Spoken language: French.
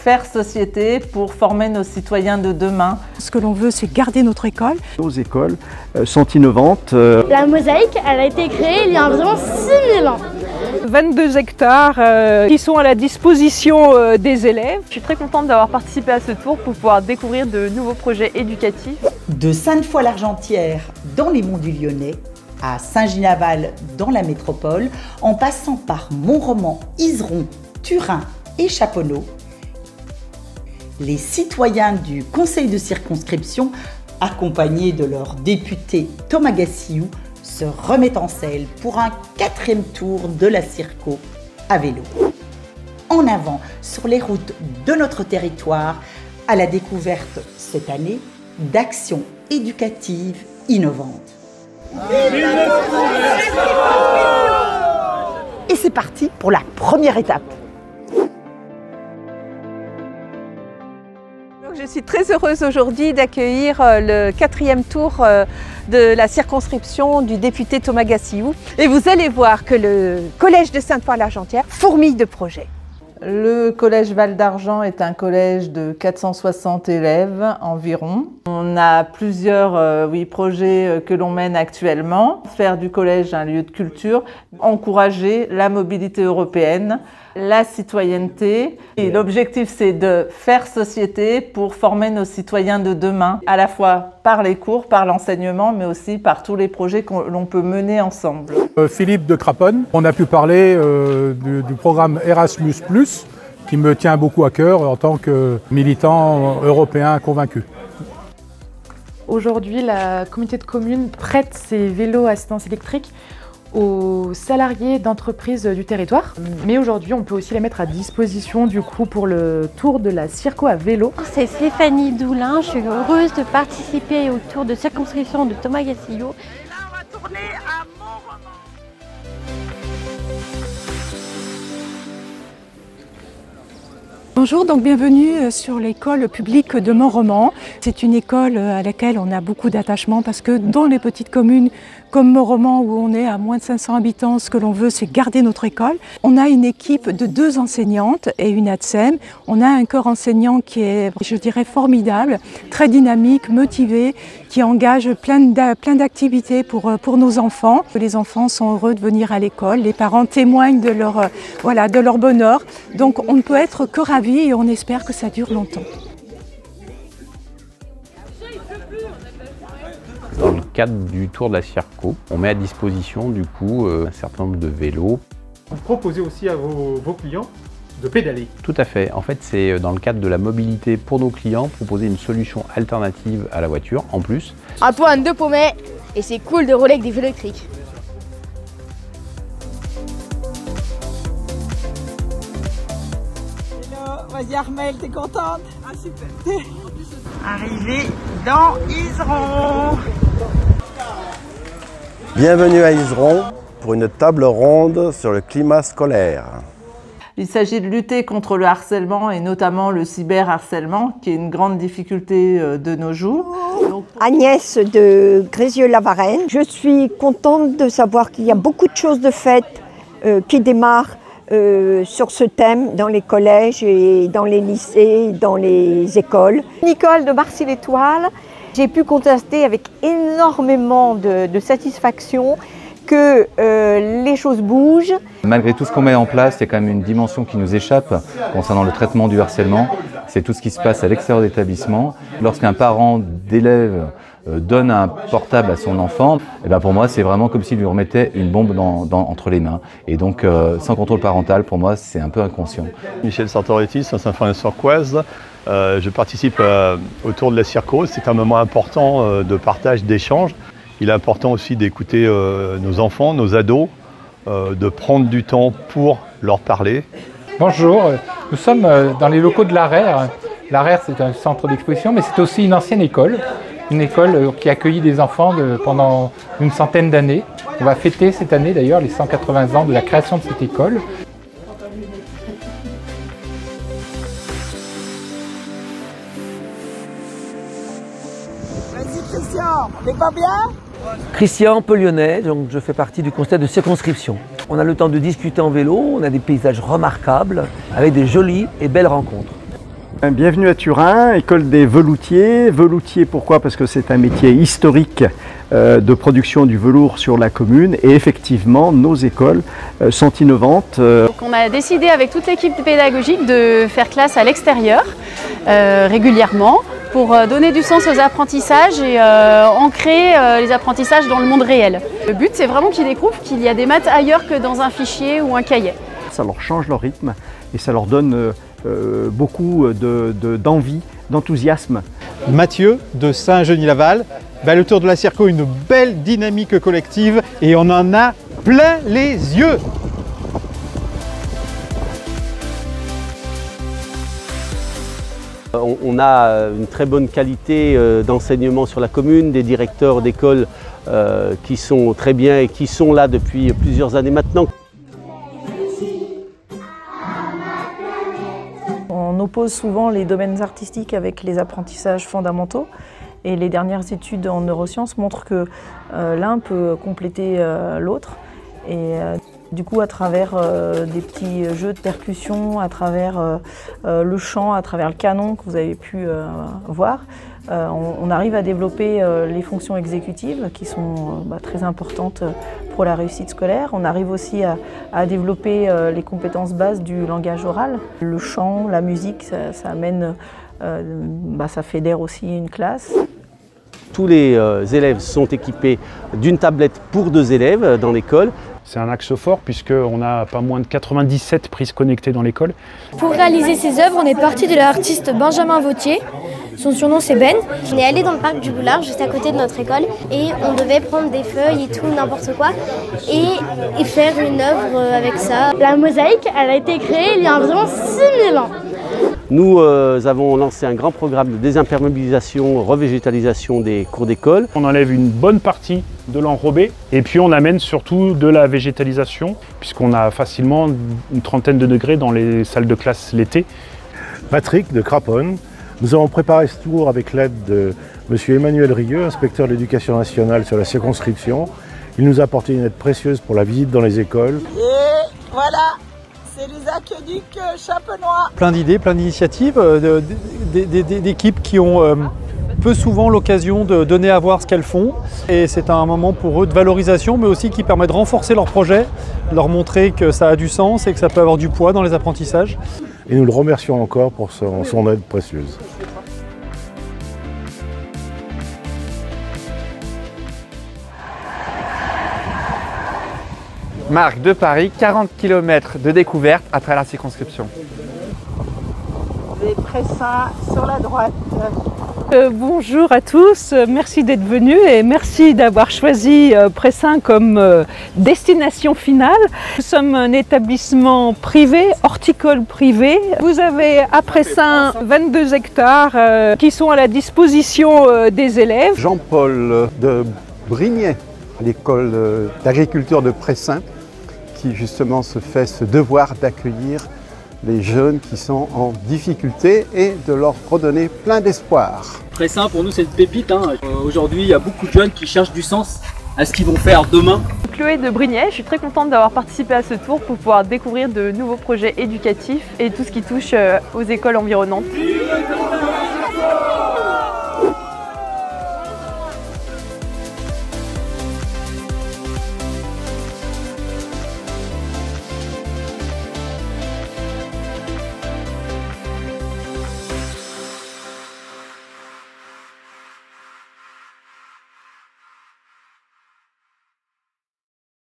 faire société pour former nos citoyens de demain. Ce que l'on veut, c'est garder notre école. Nos écoles sont innovantes. La mosaïque, elle a été créée il y a environ 6000 ans. 22 hectares qui sont à la disposition des élèves. Je suis très contente d'avoir participé à ce tour pour pouvoir découvrir de nouveaux projets éducatifs. De Sainte-Foy-l'Argentière dans les Monts du Lyonnais à Saint-Ginaval dans la métropole, en passant par Montroman, Izeron, Turin et Chaponneau, les citoyens du conseil de circonscription, accompagnés de leur député Thomas Gassiou, se remettent en selle pour un 4e tour de la Circo à vélo. En avant sur les routes de notre territoire, à la découverte cette année d'actions éducatives innovantes. Et c'est parti pour la première étape. Je suis très heureuse aujourd'hui d'accueillir le 4e tour de la circonscription du député Thomas Gassiou. Et vous allez voir que le collège de Sainte-Foy-l'Argentière fourmille de projets. Le collège Val d'Argent est un collège de 460 élèves environ. On a plusieurs projets que l'on mène actuellement. Faire du collège un lieu de culture, encourager la mobilité européenne, la citoyenneté. Et l'objectif, c'est de faire société pour former nos citoyens de demain, à la fois par les cours, par l'enseignement, mais aussi par tous les projets que l'on peut mener ensemble. Philippe de Craponne, on a pu parler du programme Erasmus+, qui me tient beaucoup à cœur en tant que militant européen convaincu. Aujourd'hui, la communauté de communes prête ses vélos à assistance électrique aux salariés d'entreprises du territoire. Mais aujourd'hui, on peut aussi les mettre à disposition du coup pour le tour de la Circo à vélo. C'est Stéphanie Doulin, je suis heureuse de participer au tour de circonscription de Thomas Gassiou. Là, on va tourner à Montroman. Bonjour, donc bienvenue sur l'école publique de Montroman. C'est une école à laquelle on a beaucoup d'attachement parce que dans les petites communes comme Montroman où on est à moins de 500 habitants, ce que l'on veut c'est garder notre école. On a une équipe de 2 enseignantes et une ATSEM. On a un corps enseignant qui est, je dirais, formidable, très dynamique, motivé, qui engage plein d'activités pour nos enfants. Les enfants sont heureux de venir à l'école, les parents témoignent de leur bonheur. Donc on ne peut être que ravis et on espère que ça dure longtemps. Dans le cadre du tour de la Circo, on met à disposition du coup un certain nombre de vélos. Vous proposez aussi à vos clients de pédaler. Tout à fait. En fait, c'est dans le cadre de la mobilité pour nos clients, proposer une solution alternative à la voiture en plus. Un point de Pommet et c'est cool de rouler avec des vélos électriques. Vas-y Armelle, t'es contente? Ah super. Arrivé dans Izeron. Bienvenue à Izeron pour une table ronde sur le climat scolaire. Il s'agit de lutter contre le harcèlement et notamment le cyberharcèlement qui est une grande difficulté de nos jours. Agnès de Grézieux-Lavarenne. Je suis contente de savoir qu'il y a beaucoup de choses de faites qui démarrent sur ce thème dans les collèges et dans les lycées, dans les écoles. Nicole de Marcy-l'Étoile, j'ai pu constater avec énormément de satisfaction que les choses bougent. Malgré tout ce qu'on met en place, il y a quand même une dimension qui nous échappe concernant le traitement du harcèlement. C'est tout ce qui se passe à l'extérieur de l'établissement. Lorsqu'un parent d'élève donne un portable à son enfant, et ben pour moi c'est vraiment comme s'il lui remettait une bombe entre les mains. Et donc sans contrôle parental, pour moi c'est un peu inconscient. Michel Sartoretti, Saint-Symphorien-sur-Coise. Je participe au tour de la Circo. C'est un moment important de partage, d'échange. Il est important aussi d'écouter nos enfants, nos ados, de prendre du temps pour leur parler. Bonjour, nous sommes dans les locaux de l'ARER. L'ARER c'est un centre d'exposition mais c'est aussi une ancienne école. Une école qui a accueilli des enfants pendant une centaine d'années. On va fêter cette année d'ailleurs les 180 ans de la création de cette école. Vas-y Christian, on n'est pas bien? Christian, Peu-Lyonnais, donc je fais partie du conseil de circonscription. On a le temps de discuter en vélo, on a des paysages remarquables avec des jolies et belles rencontres. Bienvenue à Turin, école des veloutiers. Veloutier, pourquoi? Parce que c'est un métier historique de production du velours sur la commune et effectivement nos écoles sont innovantes. Donc on a décidé avec toute l'équipe pédagogique de faire classe à l'extérieur régulièrement pour donner du sens aux apprentissages et ancrer les apprentissages dans le monde réel. Le but c'est vraiment qu'ils découvrent qu'il y a des maths ailleurs que dans un fichier ou un cahier. Ça leur change leur rythme et ça leur donne beaucoup d'envie, d'enthousiasme. Mathieu de Saint-Genis-Laval, le Tour de la Circo, une belle dynamique collective et on en a plein les yeux. On a une très bonne qualité d'enseignement sur la commune, des directeurs d'école qui sont très bien et qui sont là depuis plusieurs années maintenant. On oppose souvent les domaines artistiques avec les apprentissages fondamentaux et les dernières études en neurosciences montrent que l'un peut compléter l'autre. Et du coup, à travers des petits jeux de percussion, à travers le chant, à travers le canon que vous avez pu voir, on arrive à développer les fonctions exécutives qui sont très importantes pour la réussite scolaire. On arrive aussi à développer les compétences bases du langage oral. Le chant, la musique, ça amène, ça fédère aussi une classe. Tous les élèves sont équipés d'une tablette pour 2 élèves dans l'école. C'est un axe fort puisqu'on a pas moins de 97 prises connectées dans l'école. Pour réaliser ces œuvres, on est parti de l'artiste Benjamin Vautier. Son surnom c'est Ben. On est allé dans le parc du Boulard, juste à côté de notre école, et on devait prendre des feuilles et tout, n'importe quoi, et faire une œuvre avec ça. La mosaïque, elle a été créée il y a environ 6000 ans. Nous avons lancé un grand programme de désimperméabilisation, revégétalisation des cours d'école. On enlève une bonne partie de l'enrobé et puis on amène surtout de la végétalisation puisqu'on a facilement une trentaine de degrés dans les salles de classe l'été. Patrick de Craponne, nous avons préparé ce tour avec l'aide de M. Emmanuel Rieux, inspecteur de l'éducation nationale sur la circonscription. Il nous a apporté une aide précieuse pour la visite dans les écoles. Et voilà, c'est les aqueducs champenois. Plein d'idées, plein d'initiatives, d'équipes qui ont peu souvent l'occasion de donner à voir ce qu'elles font. Et c'est un moment pour eux de valorisation, mais aussi qui permet de renforcer leur projet, de leur montrer que ça a du sens et que ça peut avoir du poids dans les apprentissages. Et nous le remercions encore pour son aide précieuse. Marc de Paris, 40 km de découverte à travers la circonscription. Des Pressins sur la droite. Bonjour à tous, merci d'être venus et merci d'avoir choisi Pressins comme destination finale. Nous sommes un établissement privé, horticole privé. Vous avez à Pressins 22 hectares qui sont à la disposition des élèves. Jean-Paul de Brignais, l'école d'agriculture de Pressins, qui justement se fait ce devoir d'accueillir les jeunes qui sont en difficulté et de leur redonner plein d'espoir. Pressins, pour nous, c'est une pépite. Aujourd'hui, il y a beaucoup de jeunes qui cherchent du sens à ce qu'ils vont faire demain. Chloé de Brignais, je suis très contente d'avoir participé à ce tour pour pouvoir découvrir de nouveaux projets éducatifs et tout ce qui touche aux écoles environnantes.